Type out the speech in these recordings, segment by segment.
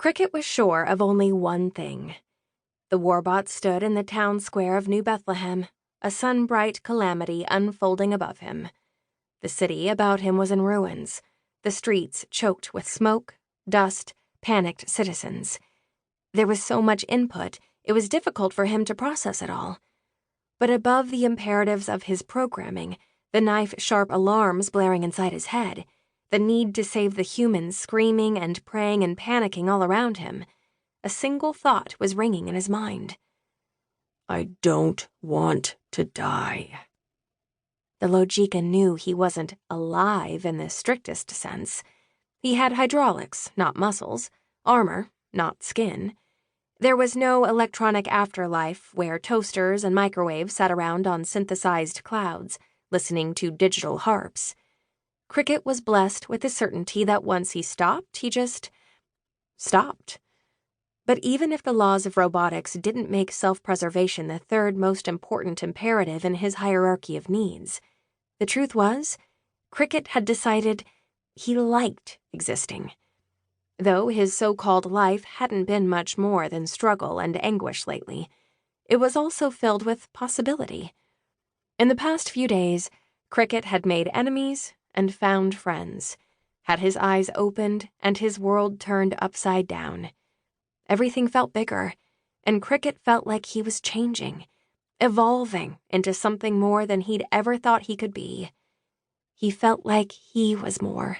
Cricket was sure of only one thing. The warbot stood in the town square of New Bethlehem, a sun-bright calamity unfolding above him. The city about him was in ruins, the streets choked with smoke, dust, panicked citizens. There was so much input, it was difficult for him to process it all. But above the imperatives of his programming, the knife-sharp alarms blaring inside his head, the need to save the humans screaming and praying and panicking all around him, a single thought was ringing in his mind. I don't want to die. The Logica knew he wasn't alive in the strictest sense. He had hydraulics, not muscles, armor, not skin. There was no electronic afterlife where toasters and microwaves sat around on synthesized clouds, listening to digital harps. Cricket was blessed with the certainty that once he stopped, he just stopped. But even if the laws of robotics didn't make self-preservation the third most important imperative in his hierarchy of needs, the truth was, Cricket had decided he liked existing. Though his so-called life hadn't been much more than struggle and anguish lately, it was also filled with possibility. In the past few days, Cricket had made enemies and found friends, had his eyes opened and his world turned upside down. Everything felt bigger, and Cricket felt like he was changing, evolving into something more than he'd ever thought he could be. He felt like he was more.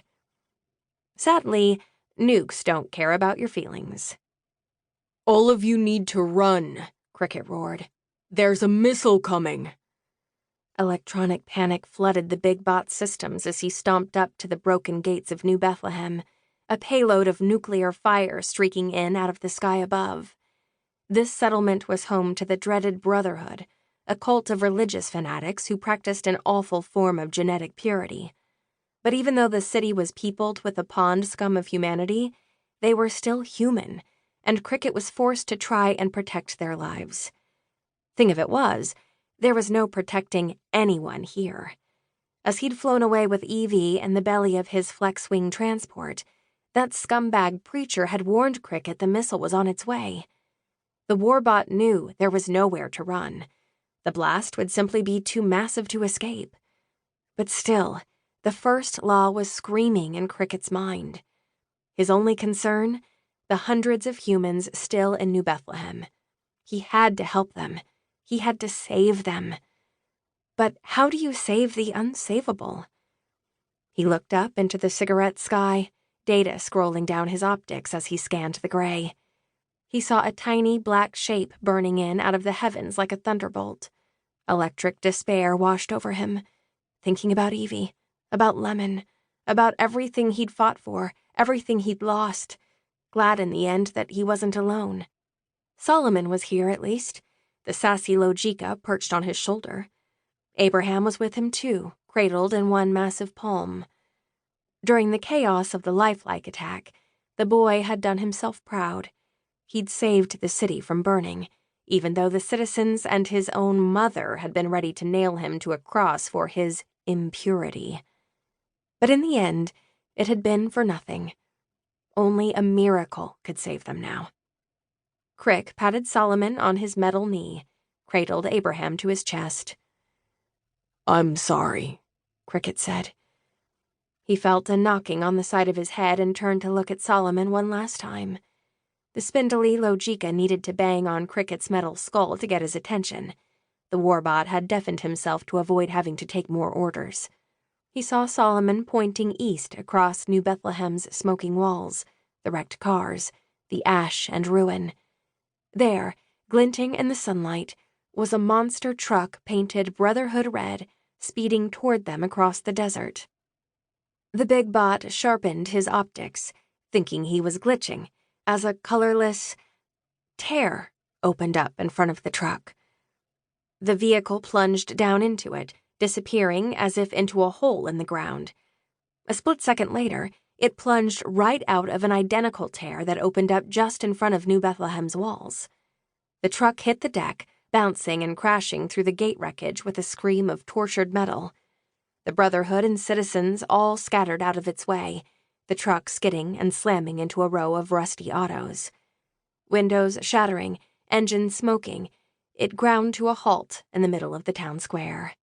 Sadly, nukes don't care about your feelings. All of you need to run, Cricket roared. There's a missile coming. Electronic panic flooded the big bot's systems as he stomped up to the broken gates of New Bethlehem, a payload of nuclear fire streaking in out of the sky above. This settlement was home to the dreaded Brotherhood, a cult of religious fanatics who practiced an awful form of genetic purity. But even though the city was peopled with the pond scum of humanity, they were still human, and Cricket was forced to try and protect their lives. Thing of it was, there was no protecting anyone here. As he'd flown away with Evie in the belly of his flex-wing transport, that scumbag preacher had warned Cricket the missile was on its way. The warbot knew there was nowhere to run. The blast would simply be too massive to escape. But still, the first law was screaming in Cricket's mind. His only concern? The hundreds of humans still in New Bethlehem. He had to help them. He had to save them. But how do you save the unsavable? He looked up into the cigarette sky, data scrolling down his optics as he scanned the gray. He saw a tiny black shape burning in out of the heavens like a thunderbolt. Electric despair washed over him, thinking about Evie, about Lemon, about everything he'd fought for, everything he'd lost, glad in the end that he wasn't alone. Solomon was here at least, the sassy Logica perched on his shoulder. Abraham was with him too, cradled in one massive palm. During the chaos of the lifelike attack, the boy had done himself proud. He'd saved the city from burning, even though the citizens and his own mother had been ready to nail him to a cross for his impurity. But in the end, it had been for nothing. Only a miracle could save them now. Crick patted Solomon on his metal knee, cradled Abraham to his chest. I'm sorry, Cricket said. He felt a knocking on the side of his head and turned to look at Solomon one last time. The spindly Logica needed to bang on Cricket's metal skull to get his attention. The warbot had deafened himself to avoid having to take more orders. He saw Solomon pointing east across New Bethlehem's smoking walls, the wrecked cars, the ash and ruin. There, glinting in the sunlight, was a monster truck painted Brotherhood red, speeding toward them across the desert. The big bot sharpened his optics, thinking he was glitching, as a colorless tear opened up in front of the truck. The vehicle plunged down into it, disappearing as if into a hole in the ground. A split second later, it plunged right out of an identical tear that opened up just in front of New Bethlehem's walls. The truck hit the deck, bouncing and crashing through the gate wreckage with a scream of tortured metal. The Brotherhood and citizens all scattered out of its way, the truck skidding and slamming into a row of rusty autos. Windows shattering, engines smoking, it ground to a halt in the middle of the town square.